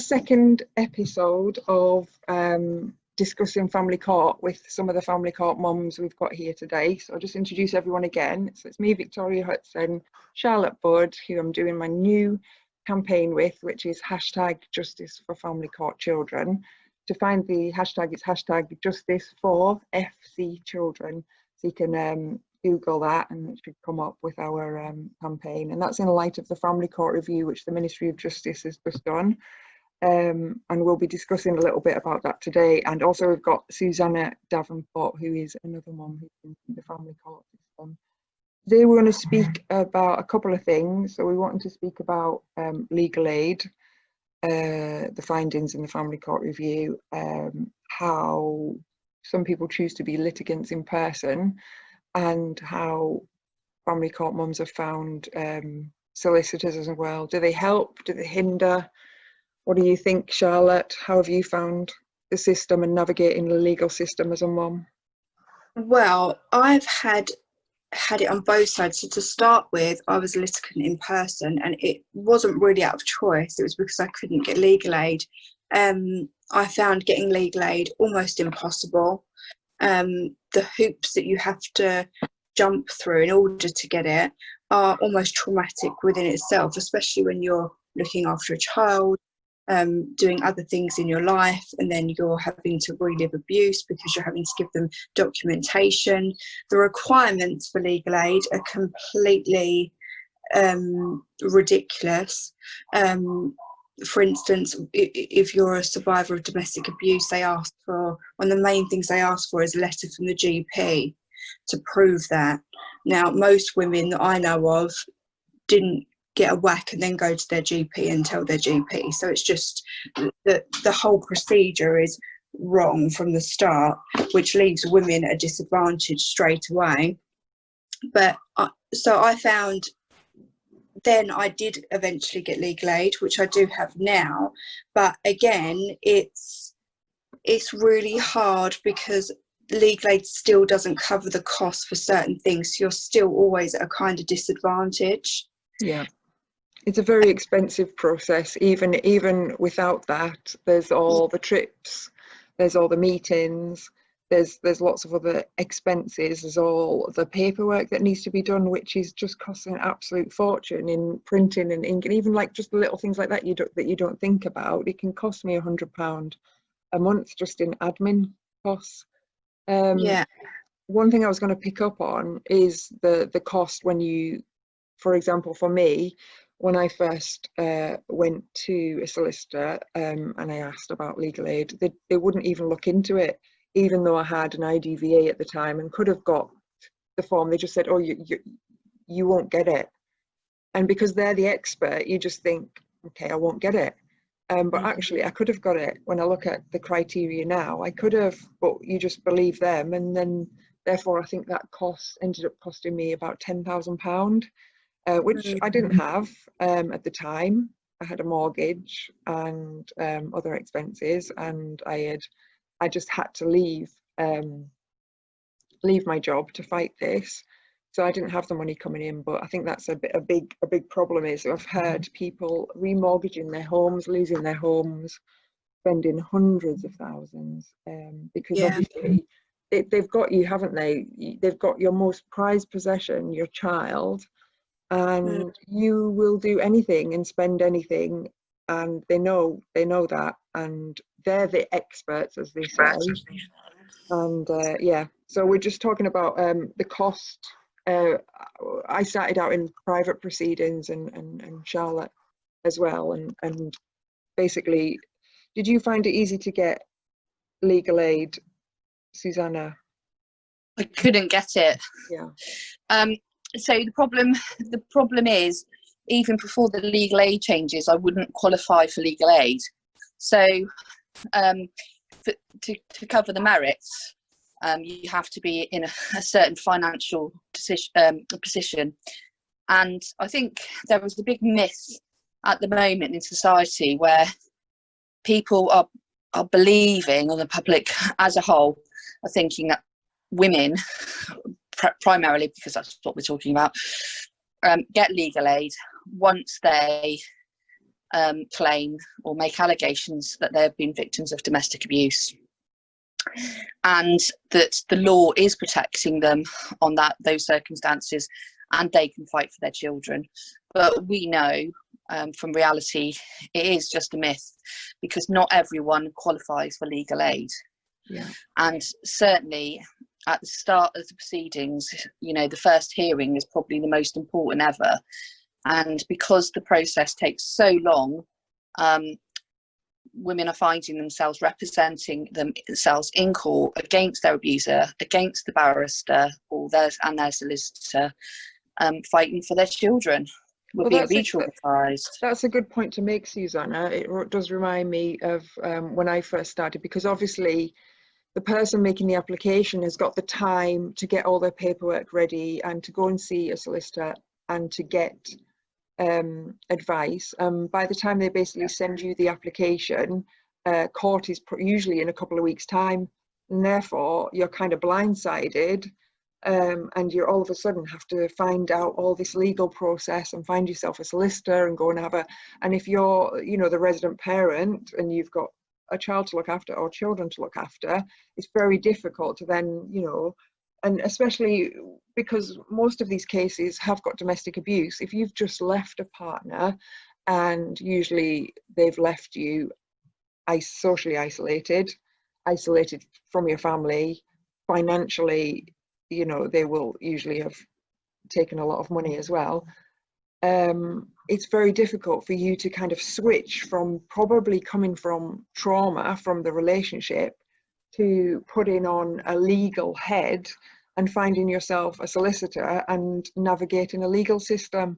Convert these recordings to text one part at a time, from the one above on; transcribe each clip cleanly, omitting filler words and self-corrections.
second episode of discussing family court with some of the family court mums we've got here today. So I'll just introduce everyone again. So it's me, Victoria Hudson, Charlotte Budd, who I'm doing my new campaign with, which is hashtag Justice for Family Court Children. To find the hashtag, it's hashtag Justice for FC Children. So you can Google that and it should come up with our campaign. And that's in light of the Family Court Review, which the Ministry of Justice has just done. And we'll be discussing a little bit about that today. And also we've got Susanna Davenport, who is another mum who's in the family court system. Today we're going to speak about a couple of things. So we wanted to speak about legal aid, the findings in the Family Court Review, how some people choose to be litigants in person, and how family court mums have found solicitors as well. Do they help? Do they hinder? What do you think, Charlotte? How have you found the system and navigating the legal system as a mum? Well, I've had it on both sides. So to start with, I was a litigant in person, and it wasn't really out of choice. It was because I couldn't get legal aid. I found getting legal aid almost impossible. The hoops that you have to jump through in order to get it are almost traumatic within itself, especially when you're looking after a child, doing other things in your life, and then you're having to relive abuse because you're having to give them documentation. The requirements for legal aid are completely ridiculous. For instance, if you're a survivor of domestic abuse, they ask for, one of the main things they ask for is a letter from the GP to prove that. Now, most women that I know of didn't get a whack and then go to their GP and tell their GP. So it's just the whole procedure is wrong from the start, which leaves women at a disadvantage straight away. But so I found, then I did eventually get legal aid, which I do have now. But again, it's really hard because legal aid still doesn't cover the cost for certain things. So you're still always at a kind of disadvantage. Yeah. It's a very expensive process. Even without that, there's all the trips, there's all the meetings, there's lots of other expenses, there's all the paperwork that needs to be done, which is just costing an absolute fortune in printing and ink, and even like just the little things like that you don't think about. It can cost me £100 a month just in admin costs. Yeah. One thing I was going to pick up on is the cost when you, for example, for me, when I first went to a solicitor and I asked about legal aid, they wouldn't even look into it, even though I had an IDVA at the time and could have got the form. They just said, oh, you won't get it. And because they're the expert, you just think, okay, I won't get it. But actually, I could have got it. When I look at the criteria now, I could have, but you just believe them. And then, therefore, I think that cost ended up costing me about £10,000. Which I didn't have at the time. I had a mortgage and other expenses, and I just had to leave my job to fight this. So I didn't have the money coming in. But I think that's a big problem. Is I've heard people remortgaging their homes, losing their homes, spending hundreds of thousands because obviously they've got you, haven't they? They've got your most prized possession, your child. And you will do anything and spend anything, and they know that, and they're the experts, as they say. And yeah, so we're just talking about the cost. I started out in private proceedings, and Charlotte as well, and basically, did you find it easy to get legal aid, Susanna? I couldn't get it. Yeah. So the problem is, even before the legal aid changes, I wouldn't qualify for legal aid. So to cover the merits, you have to be in a certain financial position. And I think there is a big myth at the moment in society where people are believing, or the public as a whole are thinking, that women, primarily because that's what we're talking about, get legal aid once they claim or make allegations that they have been victims of domestic abuse, and that the law is protecting them on those circumstances, and they can fight for their children. But we know from reality it is just a myth, because not everyone qualifies for legal aid. Yeah. And certainly at the start of the proceedings, you know, the first hearing is probably the most important ever. And because the process takes so long, women are finding themselves representing themselves in court against their abuser, against the barrister or their solicitor, fighting for their children. We're being re-traumatised. That's a good point to make, Susanna. It does remind me of when I first started, because obviously the person making the application has got the time to get all their paperwork ready and to go and see a solicitor and to get advice. By the time they basically send you the application, court is usually in a couple of weeks' time, and therefore you're kind of blindsided, and you're all of a sudden have to find out all this legal process and find yourself a solicitor and go and and if you're, you know, the resident parent and you've got a child to look after or children to look after, it's very difficult to then, you know, and especially because most of these cases have got domestic abuse. If you've just left a partner, and usually they've left you socially isolated from your family, financially, you know, they will usually have taken a lot of money as well. It's very difficult for you to kind of switch from probably coming from trauma from the relationship to putting on a legal head and finding yourself a solicitor and navigating a legal system.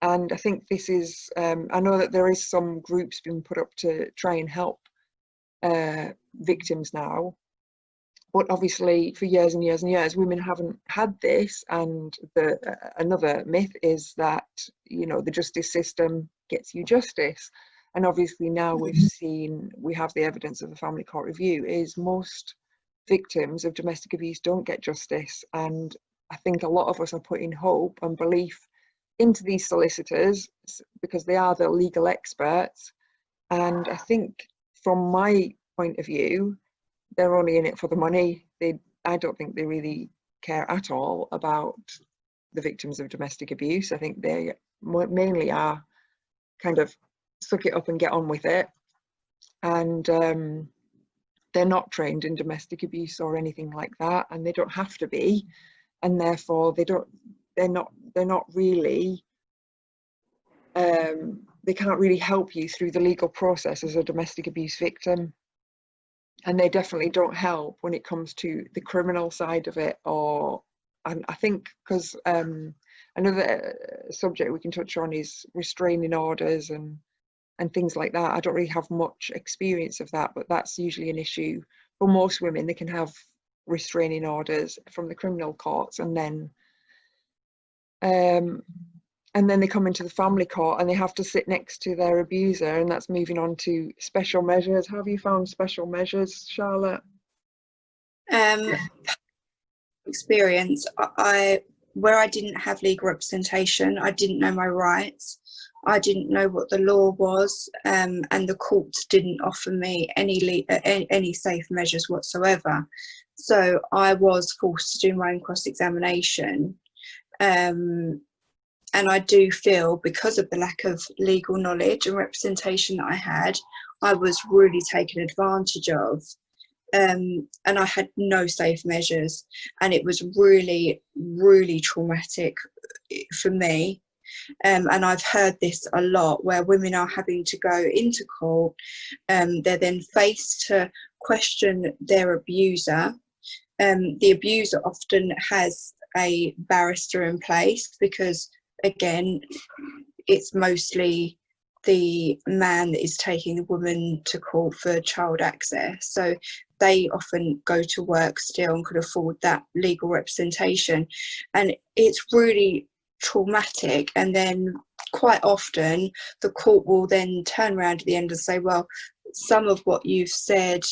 And I think this is, I know that there is some groups being put up to try and help victims now, but obviously for years and years and years women haven't had this. And another myth is that, you know, the justice system gets you justice. And obviously now we have the evidence of the family court review is most victims of domestic abuse don't get justice. And I think a lot of us are putting hope and belief into these solicitors because they are the legal experts. And I think from my point of view, they're only in it for the money. I don't think they really care at all about the victims of domestic abuse. I think they mainly are kind of suck it up and get on with it. And they're not trained in domestic abuse or anything like that, and they don't have to be, and therefore they're not really they can't really help you through the legal process as a domestic abuse victim. And they definitely don't help when it comes to the criminal side of it. And I think because another subject we can touch on is restraining orders and things like that. I don't really have much experience of that, but that's usually an issue for most women. They can have restraining orders from the criminal courts, and then they come into the family court and they have to sit next to their abuser, and that's moving on to special measures. How have you found special measures, Charlotte? Experience, where I didn't have legal representation, I didn't know my rights. I didn't know what the law was, and the courts didn't offer me any safe measures whatsoever. So I was forced to do my own cross-examination. And I do feel, because of the lack of legal knowledge and representation that I had, I was really taken advantage of. And I had no safe measures, and it was really, really traumatic for me. And I've heard this a lot, where women are having to go into court. They're then faced to question their abuser. The abuser often has a barrister in place because, again, it's mostly the man that is taking the woman to court for child access. So they often go to work still and could afford that legal representation. And it's really traumatic. And then quite often the court will then turn around at the end and say, well, some of what you've said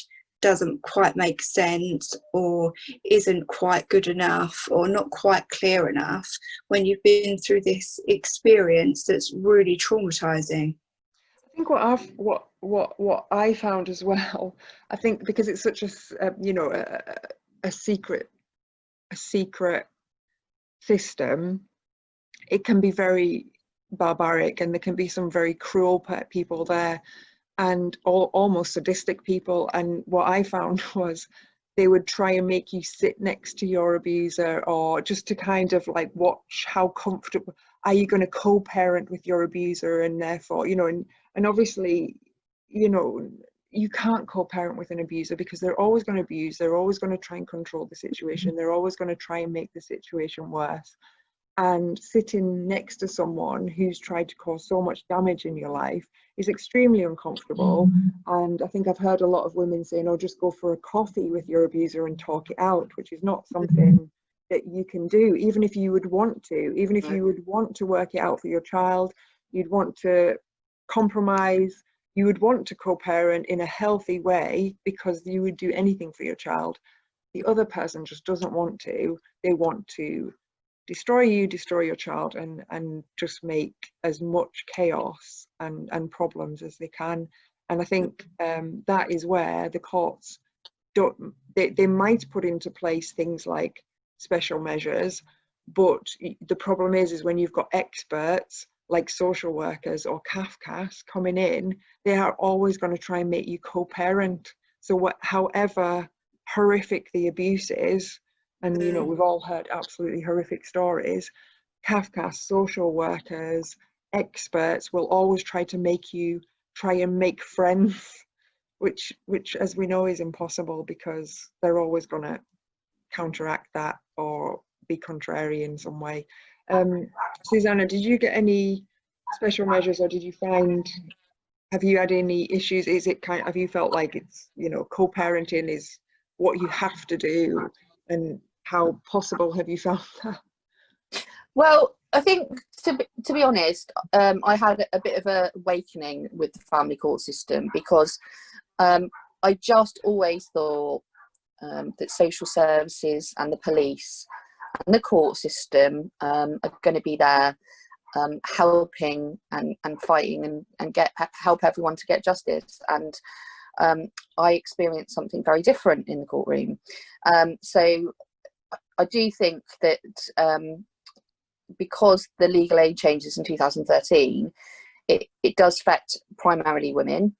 doesn't quite make sense, or isn't quite good enough, or not quite clear enough, when you've been through this experience that's really traumatizing. think what I found as well, I think because it's such a secret system, it can be very barbaric, and there can be some very cruel people there, and almost sadistic people. And what I found was they would try and make you sit next to your abuser, or just to kind of like watch how comfortable are you going to co-parent with your abuser, and therefore, and obviously, you can't co-parent with an abuser because they're always going to abuse, they're always going to try and control the situation, they're always going to try and make the situation worse. And sitting next to someone who's tried to cause so much damage in your life is extremely uncomfortable. And I think I've heard a lot of women saying, oh, just go for a coffee with your abuser and talk it out, which is not something that you can do, even if you would want to, even if you would want to work it out for your child, you'd want to compromise, you would want to co-parent in a healthy way because you would do anything for your child. The other person just doesn't want to. They want to destroy you, destroy your child, and just make as much chaos and problems as they can. And I think that is where the courts they might put into place things like special measures, but the problem is when you've got experts like social workers or CAFCAS coming in, they are always going to try and make you co-parent. So however horrific the abuse is, and we've all heard absolutely horrific stories, CAFCAS, social workers, experts will always try to make you try and make friends, which as we know is impossible, because they're always going to counteract that or be contrary in some way. Susanna, did you get any special measures, or have you had any issues? Have you felt like it's, co-parenting is what you have to do, and how possible have you found that? Well, I think to be honest, I had a bit of a awakening with the family court system, because I just always thought that social services and the police and the court system are going to be there helping and fighting and help everyone to get justice. And I experienced something very different in the courtroom. So I do think that because the legal age changes in 2013, it does affect primarily women.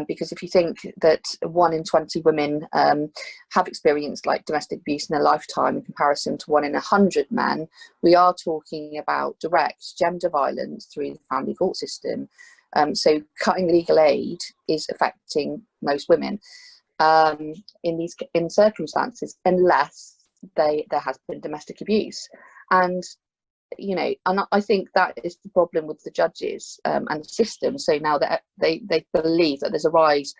Because if you think that 1 in 20 women have experienced like domestic abuse in their lifetime in comparison to 1 in 100 men, we are talking about direct gender violence through the family court system. So cutting legal aid is affecting most women in circumstances, unless there has been domestic abuse. And and I think that is the problem with the judges and the system. So now that they believe that there's a rise,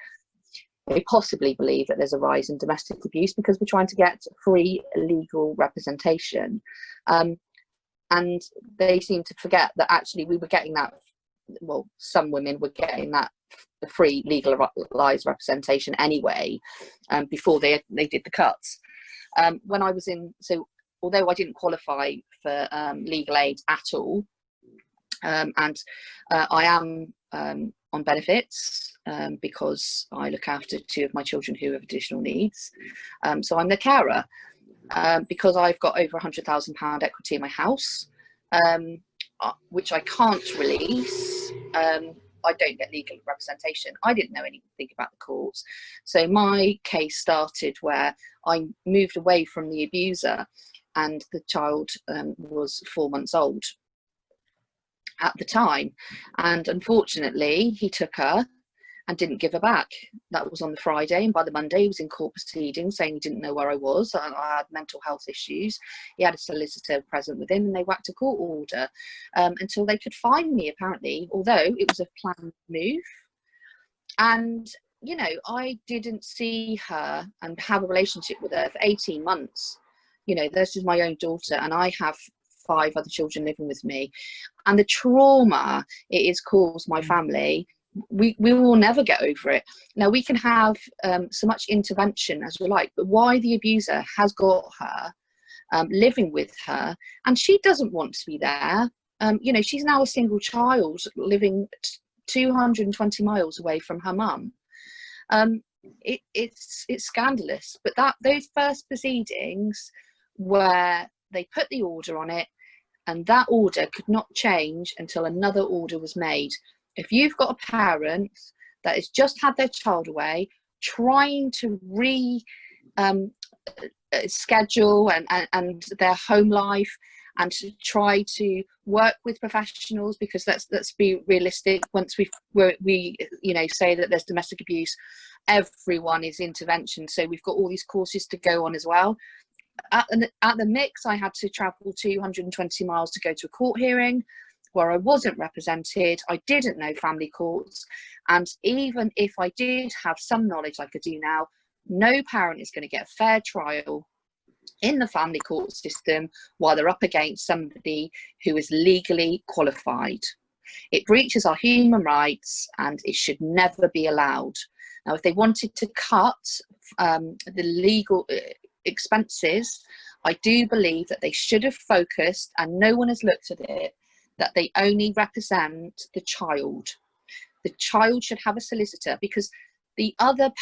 they possibly believe that there's a rise in domestic abuse because we're trying to get free legal representation. And they seem to forget that actually we were getting that, well, some women were getting that free legalised representation anyway, before they did the cuts. When I was although I didn't qualify for legal aid at all, and I am on benefits because I look after 2 of my children who have additional needs. So I'm the carer because I've got over £100,000 equity in my house, which I can't release. I don't get legal representation. I didn't know anything about the courts. So my case started where I moved away from the abuser, and the child was 4 months old at the time. And unfortunately, he took her and didn't give her back. That was on the Friday, and by the Monday, he was in court proceedings saying he didn't know where I was. I had mental health issues. He had a solicitor present with him, and they whacked a court order until they could find me, apparently, although it was a planned move. And I didn't see her and have a relationship with her for 18 months. This is my own daughter, and I have 5 other children living with me. And the trauma it has caused my family, we will never get over it. Now, we can have so much intervention as we like, but why the abuser has got her living with her, and she doesn't want to be there. She's now a single child living 220 miles away from her mum. It's scandalous. But those first proceedings where they put the order on it, and that order could not change until another order was made. If you've got a parent that has just had their child away, trying to schedule and their home life, and to try to work with professionals, because let's be realistic, once we say that there's domestic abuse, everyone is intervention. So we've got all these courses to go on as well. At the mix, I had to travel 220 miles to go to a court hearing where I wasn't represented. I didn't know family courts, and even if I did have some knowledge like I do now, no parent is going to get a fair trial in the family court system while they're up against somebody who is legally qualified. It breaches our human rights, and it should never be allowed. Now, if they wanted to cut the legal expenses, I do believe that they should have focused, and no one has looked at it, that they only represent the child. The child should have a solicitor, because the other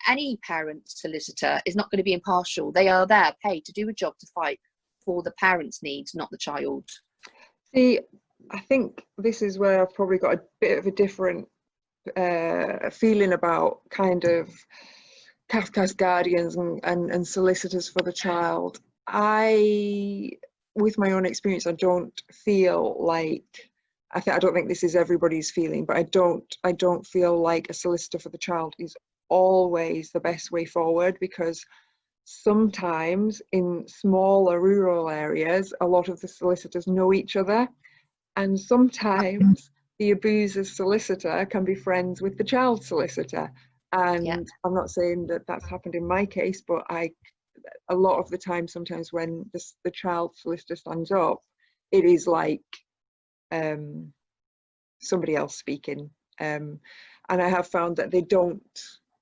any parent solicitor is not going to be impartial. They are there paid to do a job to fight for the parent's needs, not the child. See, I think this is where I've probably got a bit of a different feeling about kind of Kafka's guardians and solicitors for the child. With my own experience, I don't feel like, I don't think this is everybody's feeling, but I don't feel like a solicitor for the child is always the best way forward, because sometimes in smaller rural areas, a lot of the solicitors know each other, and sometimes the abuser's solicitor can be friends with the child solicitor. And yeah. I'm not saying that that's happened in my case, but a lot of the time, sometimes when the child solicitor stands up, it is like somebody else speaking, and I have found that they don't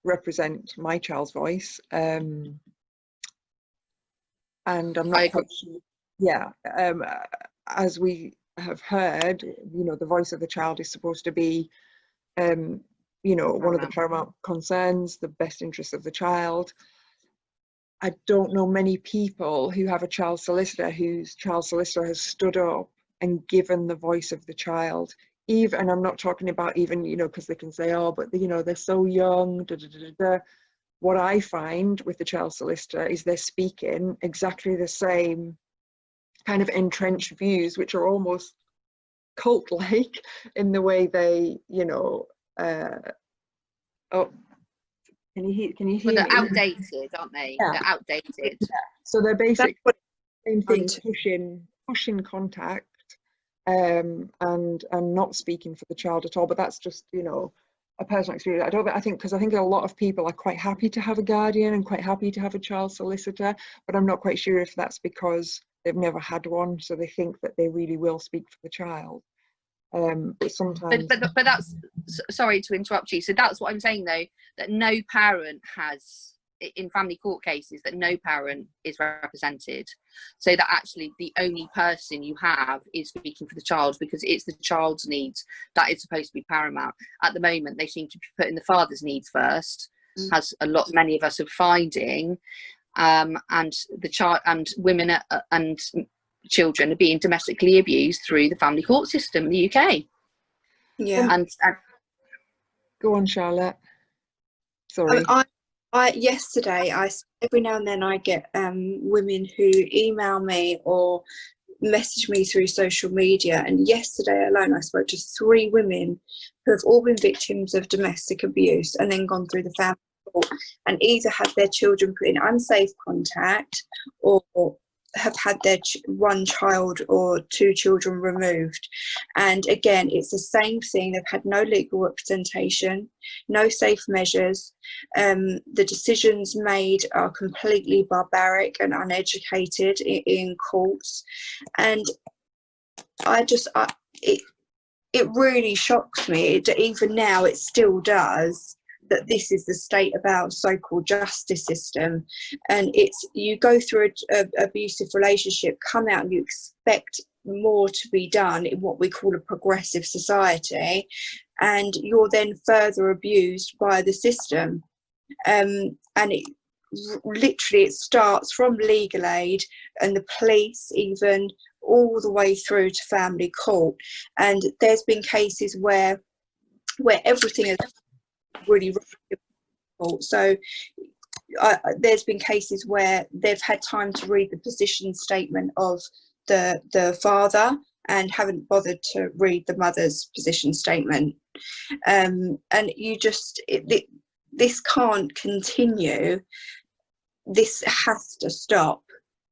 represent my child's voice, and I'm not quite sure. Yeah, as we have heard, the voice of the child is supposed to be one of the paramount concerns, the best interests of the child. I don't know many people who have a child solicitor whose child solicitor has stood up and given the voice of the child. Even, and I'm not talking about even, because they can say, oh, but they're so young, da, da, da, da. What I find with the child solicitor is they're speaking exactly the same kind of entrenched views, which are almost cult-like in the way they, oh, can you hear well, they're me? outdated, aren't they? Yeah. They're outdated. Yeah. So they're basically same thing, pushing contact, and not speaking for the child at all. But that's just a personal experience. I think a lot of people are quite happy to have a guardian and quite happy to have a child solicitor, but I'm not quite sure if that's because they've never had one, so they think that they really will speak for the child. But sometimes, but that's, sorry to interrupt you. So that's what I'm saying, though, that no parent has, in family court cases, that no parent is represented. So that actually the only person you have is speaking for the child, because it's the child's needs that is supposed to be paramount. At the moment, they seem to be putting the father's needs first, as many of us are finding, and the child and women and children are being domestically abused through the family court system in the UK. Yeah. And go on, Charlotte. Sorry. Yesterday, every now and then I get women who email me or message me through social media, and yesterday alone I spoke to 3 women who have all been victims of domestic abuse and then gone through the family court and either had their children put in unsafe contact or have had their one child or 2 children removed. And again, it's the same thing. They've had no legal representation, no safe measures. The decisions made are completely barbaric and uneducated in courts. And it really shocks me. Even now, it still does, that this is the state of our so-called justice system. And it's, you go through an abusive relationship, come out and you expect more to be done in what we call a progressive society, and you're then further abused by the system. And it literally, it starts from legal aid and the police, even all the way through to family court. And there's been cases where everything is really difficult. So there's been cases where they've had time to read the position statement of the father and haven't bothered to read the mother's position statement. And you just, this can't continue. This has to stop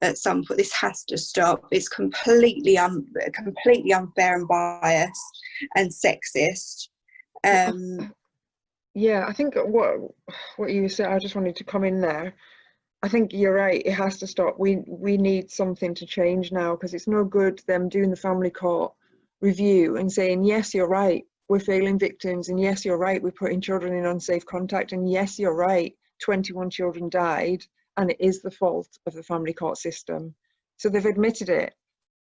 at some point. This has to stop. It's completely unfair and biased and sexist. Yeah, I think what you said, I just wanted to come in there. I think you're right, it has to stop. We need something to change now, because it's no good them doing the family court review and saying, yes, you're right, we're failing victims, and yes, you're right, we're putting children in unsafe contact, and yes, you're right, 21 children died, and it is the fault of the family court system. So they've admitted it.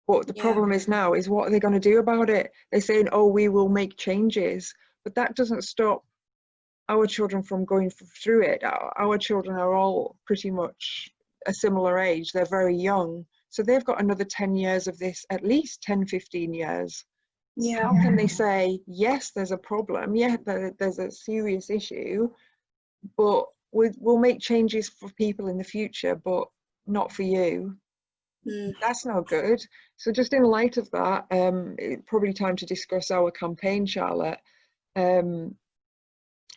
But the problem is now, is what are they going to do about it? They're saying, oh, we will make changes, but that doesn't stop our children from going through it. Our children are all pretty much a similar age. They're very young. So they've got another 10 years of this, at least 10, 15 years. Yeah. How can they say, yes, there's a problem, yeah, there's a serious issue, but we'll make changes for people in the future, but not for you? That's no good. So just in light of that, it's probably time to discuss our campaign, Charlotte.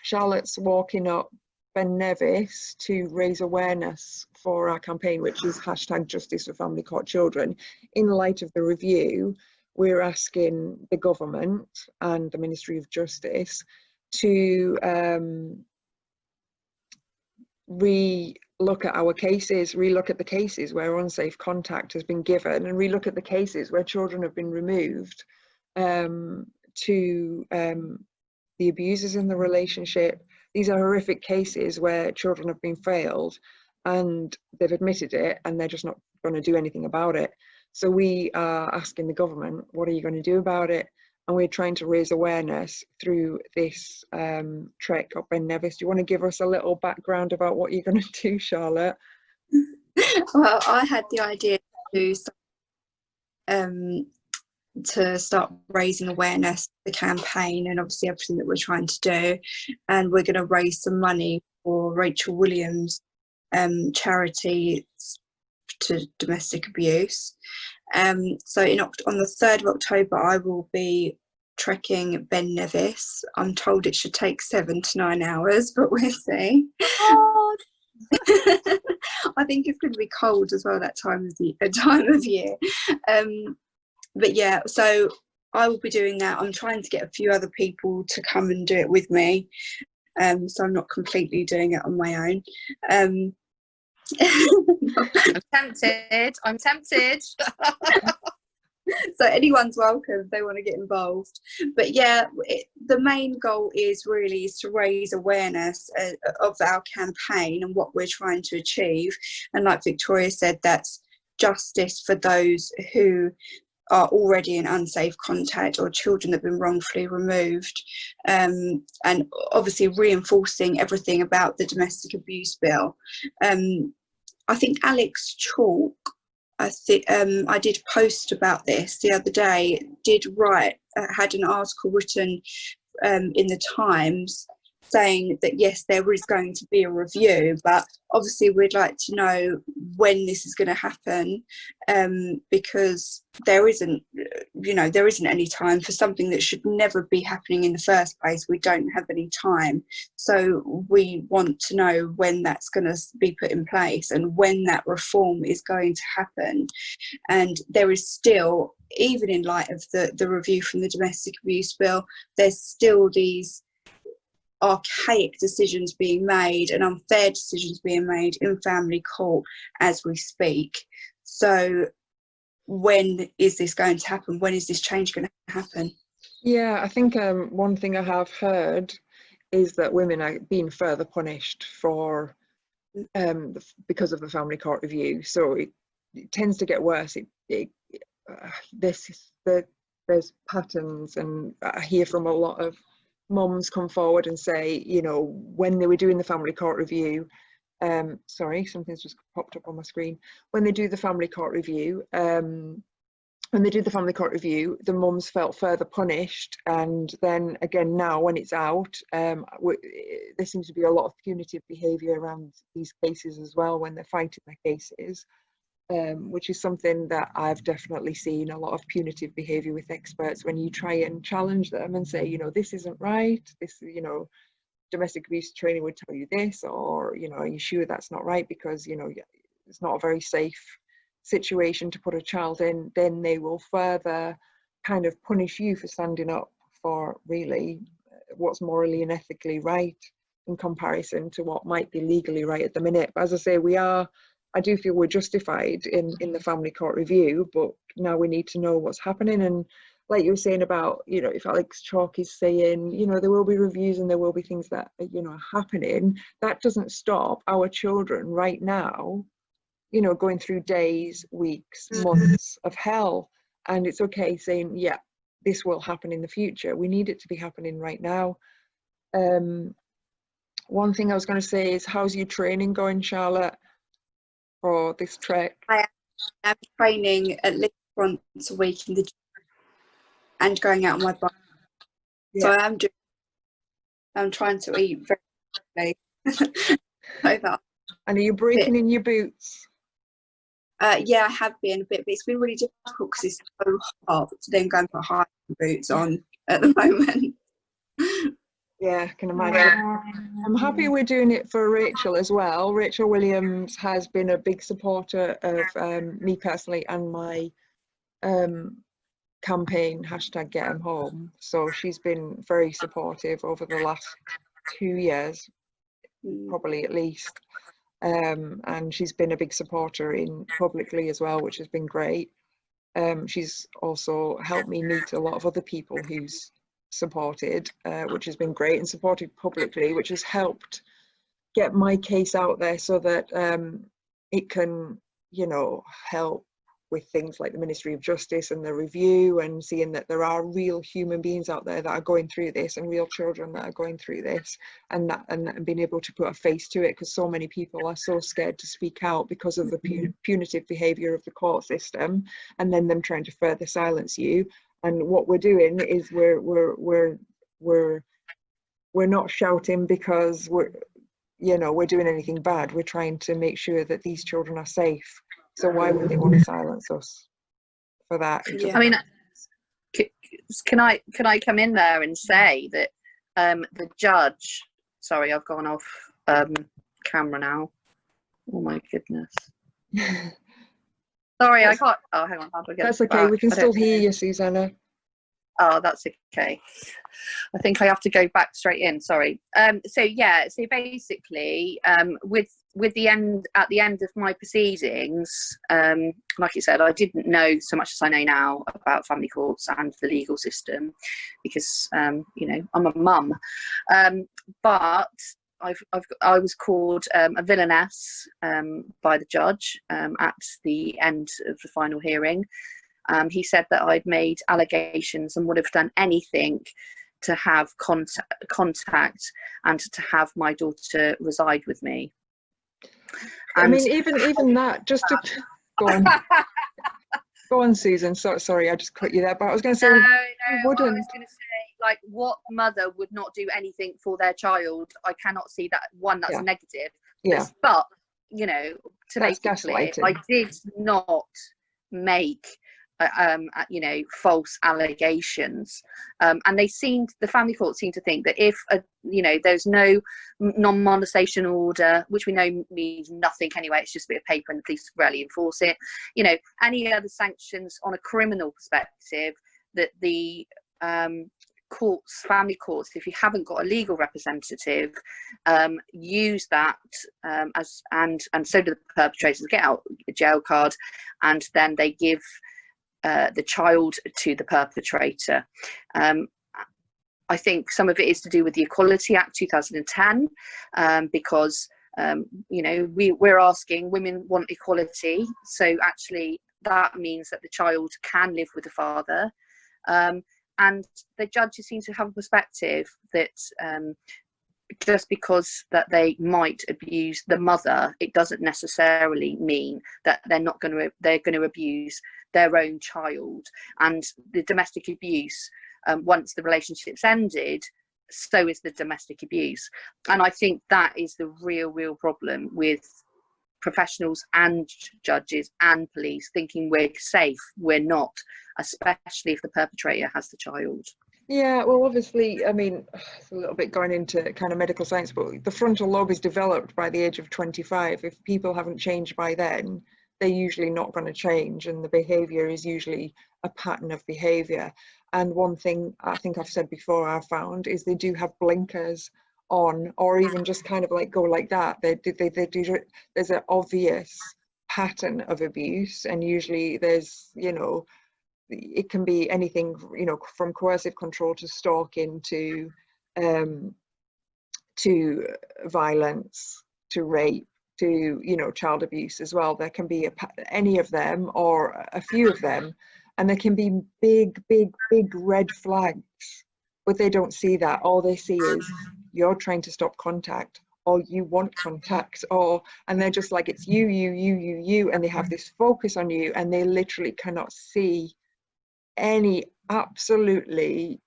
Charlotte's walking up Ben Nevis to raise awareness for our campaign, which is #Justice for Family Court Children. In light of the review, we're asking the government and the Ministry of Justice to re-look at our cases, re-look at the cases where unsafe contact has been given, and re-look at the cases where children have been removed to the abusers in the relationship. These are horrific cases where children have been failed and they've admitted it, and they're just not going to do anything about it. So we are asking the government, what are you going to do about it? And we're trying to raise awareness through this trek up Ben Nevis. Do you want to give us a little background about what you're going to do, Charlotte? Well, I had the idea to start raising awareness, the campaign, and obviously everything that we're trying to do. And we're going to raise some money for Rachel Williams' charity to domestic abuse. So on the 3rd of October, I will be trekking Ben Nevis. I'm told it should take 7 to 9 hours, but we'll see. Oh. I think it's going to be cold as well that time of year. But yeah, so I will be doing that. I'm trying to get a few other people to come and do it with me. So I'm not completely doing it on my own. I'm tempted. So anyone's welcome if they want to get involved. But yeah, the main goal is to raise awareness of our campaign and what we're trying to achieve. And like Victoria said, that's justice for those who are already in unsafe contact or children that have been wrongfully removed, and obviously reinforcing everything about the domestic abuse bill. I think Alex Chalk, I did post about this the other day, had an article written in the Times saying that yes, there is going to be a review, but obviously we'd like to know when this is going to happen, because there isn't any time for something that should never be happening in the first place. We don't have any time, so we want to know when that's going to be put in place and when that reform is going to happen. And there is still, even in light of the review from the domestic abuse bill, there's still these archaic decisions being made and unfair decisions being made in family court as we speak. So when is this going to happen? When is this change going to happen? Yeah, I think one thing I have heard is that women are being further punished for because of the family court review. So it tends to get worse. this is there's patterns, and I hear from a lot of mums come forward and say, you know, when they were doing the family court review, sorry, something's just popped up on my screen. When they do the family court review, the mums felt further punished, and then again now when it's out, there seems to be a lot of punitive behaviour around these cases as well when they're fighting their cases, which is something that I've definitely seen, a lot of punitive behaviour with experts when you try and challenge them and say, you know, this isn't right, this, you know, domestic abuse training would tell you this, or, you know, are you sure that's not right, because, you know, it's not a very safe situation to put a child in, then they will further kind of punish you for standing up for really what's morally and ethically right in comparison to what might be legally right at the minute. But as I say, I do feel we're justified in the family court review, but now we need to know what's happening. And like you were saying about, you know, if Alex Chalk is saying, you know, there will be reviews and there will be things that, you know, are happening, that doesn't stop our children right now, you know, going through days, weeks, months of hell. And it's okay saying, yeah, this will happen in the future. We need it to be happening right now. One thing I was going to say is, how's your training going, Charlotte, for this trek? I am training at least once a week in the gym and going out on my bike. Yeah. So I'm trying to eat very like that. And are you breaking in your boots? Yeah, I have been a bit, but it's been really difficult because it's so hot to then go and put hiking boots on at the moment. Yeah, I can imagine. I'm happy we're doing it for Rachel as well. Rachel Williams has been a big supporter of me personally and my campaign, #GetEmHome. So she's been very supportive over the last 2 years, probably at least. And she's been a big supporter in publicly as well, which has been great. She's also helped me meet a lot of other people who's supported, which has been great, and supported publicly, which has helped get my case out there so that it can, you know, help with things like the Ministry of Justice and the review, and seeing that there are real human beings out there that are going through this, and real children that are going through this, and being able to put a face to it, because so many people are so scared to speak out because of the punitive behaviour of the court system, and then them trying to further silence you. And what we're doing is we're not shouting because we're doing anything bad. We're trying to make sure that these children are safe. So why would they want to silence us for that? I mean, can I come in there and say that the judge? Sorry, I've gone off camera now. Oh my goodness. Sorry, I can't. Oh, hang on. How do I get That's okay. We can still hear you, Susanna. Oh, that's okay. I think I have to go back straight in. Sorry. So basically, with the end at the end of my proceedings, like you said, I didn't know so much as I know now about family courts and the legal system, because I'm a mum, but I was called a villainess by the judge at the end of the final hearing. He said that I'd made allegations and would have done anything to have contact and to have my daughter reside with me. And I mean, even that, just to go on. Go on, Susan. Sorry, I just cut you there. But I was going to say, no, I was going to say, like, what mother would not do anything for their child? I cannot see that that's negative. Yeah. But to make it clear, I did not make false allegations, and the family court seemed to think that if there's no non-molestation order, which we know means nothing anyway, it's just a bit of paper and the police rarely enforce it, any other sanctions on a criminal perspective, that the family courts, if you haven't got a legal representative, use that and so do the perpetrators, get out a jail card, and then they give the child to the perpetrator. I think some of it is to do with the Equality Act 2010, because we're asking, women want equality, so actually that means that the child can live with the father. And the judges seem to have a perspective that just because that they might abuse the mother, it doesn't necessarily mean that they're going to abuse their own child. And the domestic abuse, once the relationship's ended, so is the domestic abuse. And I think that is the real problem with professionals and judges and police thinking we're safe. We're not, especially if the perpetrator has the child. Yeah, well, obviously, I mean, it's a little bit going into kind of medical science, but the frontal lobe is developed by the age of 25. If people haven't changed by then, they're usually not going to change, and the behavior is usually a pattern of behavior. And one thing I think I've said before, I've found, is they do have blinkers on, or even just kind of like go like that. They do, there's an obvious pattern of abuse, and usually there's, you know, it can be anything, you know, from coercive control to stalking to violence, to rape, to, you know, child abuse as well. There can be any of them or a few of them, and there can be big red flags, but they don't see that. All they see is you're trying to stop contact, or you want contact, and they're just like, it's you, and they have this focus on you, and they literally cannot see any absolutely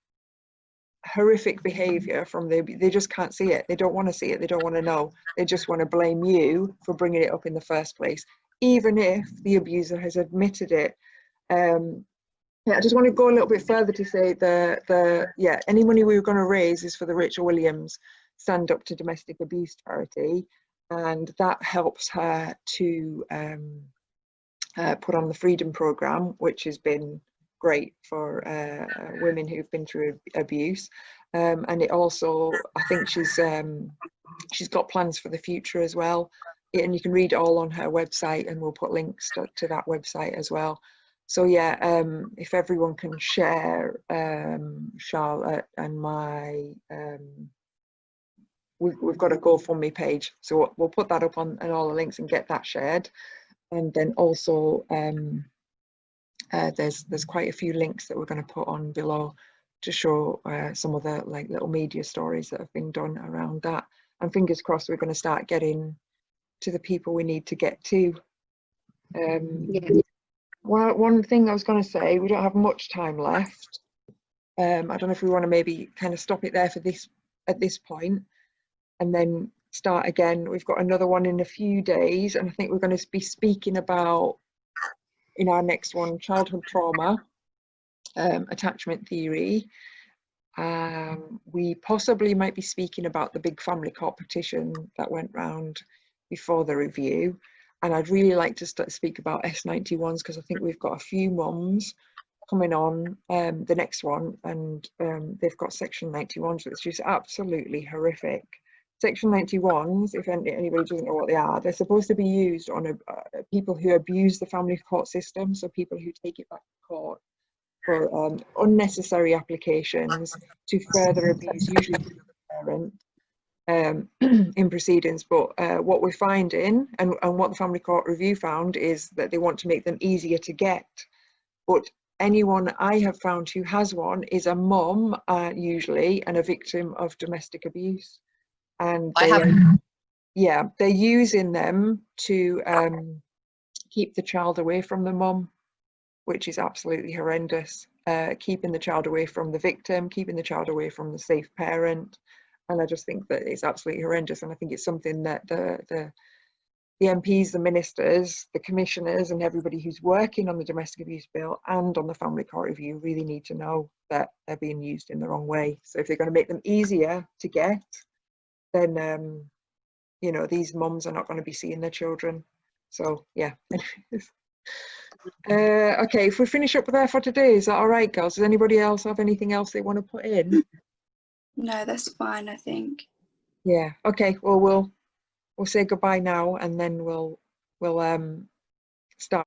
horrific behavior from they just can't see it. They don't want to see it. They don't want to know. They just want to blame you for bringing it up in the first place, even if the abuser has admitted it. Yeah, I just want to go a little bit further to say any money we were going to raise is for the Rachel Williams Stand Up to Domestic Abuse charity, and that helps her to put on the Freedom Programme, which has been great for women who've been through abuse, and it also, I think she's got plans for the future as well, and you can read it all on her website, and we'll put links to that website as well. So yeah, if everyone can share Charlotte and my we've got a GoFundMe page, so we'll put that up on all the links and get that shared. And then also there's quite a few links that we're going to put on below to show some of the like little media stories that have been done around that, and fingers crossed we're going to start getting to the people we need to get to. One thing I was going to say, we don't have much time left. I don't know if we want to maybe kind of stop it there for this at this point and then start again. We've got another one in a few days, and I think we're going to be speaking about, in our next one, childhood trauma, attachment theory. We possibly might be speaking about the big family court petition that went round before the review, and I'd really like to speak about S91s, because I think we've got a few mums coming on the next one, and they've got section 91s, which is absolutely horrific. Section 91s, if anybody doesn't know what they are, they're supposed to be used on people who abuse the family court system, so people who take it back to court for unnecessary applications to further abuse, usually the parent, in proceedings. But what we're finding, and what the Family Court Review found, is that they want to make them easier to get. But anyone I have found who has one is a mum, usually, and a victim of domestic abuse. And they're using them to keep the child away from the mum, which is absolutely horrendous. Keeping the child away from the victim, keeping the child away from the safe parent. And I just think that it's absolutely horrendous, and I think it's something that the MPs, the ministers, the commissioners, and everybody who's working on the domestic abuse bill and on the Family Court Review really need to know that they're being used in the wrong way. So if they're going to make them easier to get, then you know, these mums are not going to be seeing their children. So yeah. Okay, if we finish up there for today, is that all right, girls? Does anybody else have anything else they want to put in? No, that's fine, I think. Yeah. Okay. Well, we'll say goodbye now, and then we'll start.